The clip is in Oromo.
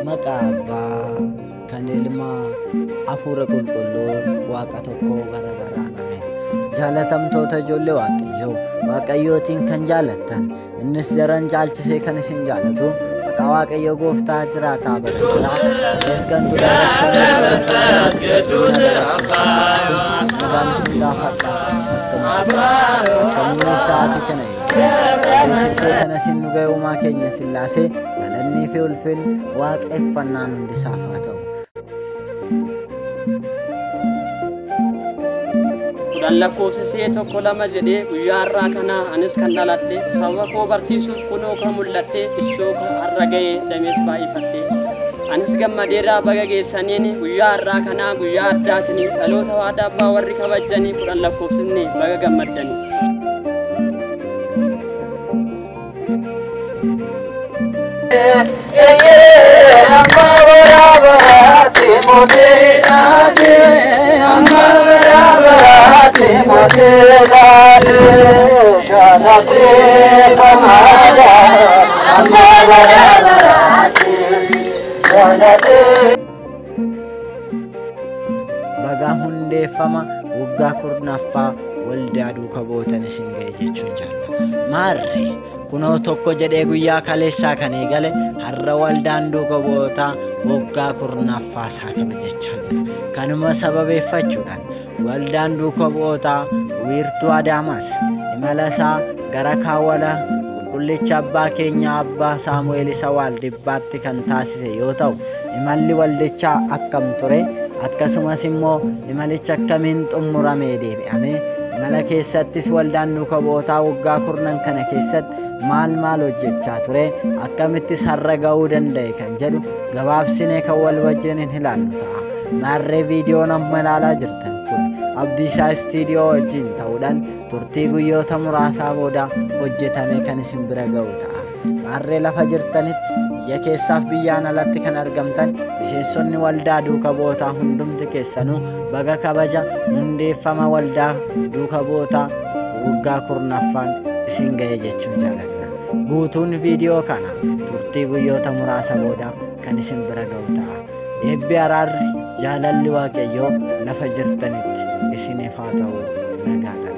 Maqaa Abbaa kan Ilmaa Hafuura Qulqulluu Waaqa tokkoo bara baraan ameen. Jaalatamtoota ijoollee Waaqayyootiin kan jaalattan innis daran caalchisee kan isin jaalatu maqaa Waaqayyo Gooftaa jiraataa bara baraa qillees kan tudaas kan nagaan isin gaafadha akkamitti sa'aatii kana beeksisee kana isin nu ga'e uumaa keenya Sillaasee galannii fi ulfinni waaqeffannaan hundisaaf haa ta'u. Lakkoofsisee tokko lama jedhee guyyaa har'aa kana anis kan dhaladhe saba koo barsiisuuf kunoo kan mul'adhe ishoo har'a ga'ee damees baay'ifadhe anis gammadeerraa baga geessaniin guyyaa har'aa kana guyyaa addaatiin dhaloota waadaa abbaa warri kabajanii kudhan lakkoofsisne baga gammaddanii. Baga hundeeffama waggaa kurnaffaa waldaa duuka bootan isin ga'e jechuun jaalla. Maarree kunoo tokko jedhee guyyaa kaleessaa kan eegale har'a waldaan duuka bootaa waggaa kurnaffaa isaa kabajachaa jira. Kanuma sababeeffachuudhaan waldaan duuka bootaa wiirtuu Adaamaas imala isaa gara kaawwala qulqullicha abbaa keenya abbaa Saamu'eel isa Waaldibbaatti kan taasise yoo ta'u imalli waldichaa akkam ture akkasumas immoo imalicha akkamiin xumuramee deebi'ame imala keessattis waldaan duuka bootaa waggaa kurnan kana keessatti maal hojjechaa ture akkamittis har'a ga'uu danda'e kan jedhu gabaabsinee kan wal wajjin ilaallu ta'a. Maarree viidiyoon amma ilaalaa jirtan kun Abdiisaa Istiidiyoo wajjin ta'uudhaan turtii guyyoota muraasaa booda hojjetame kan isin bira ga'u ta'a. Maarree lafa jirtanitti biyya keessaaf biyyaan alatti kan argamtan miseensonni waldaa duuka bootaa hundumti keessanuu baga kabaja hundeeffama waldaa duuka bootaa waggaa kurnaffaan isin ga'e jechuun jaaladha. Guutuun viidiyoo kana turtii guyyoota muraasa booda kan isin bira ga'u ta'a. Eebbi araarri jaalalli Waaqayyoo lafa jirtanitti isiniif haa ta'u nagaadha.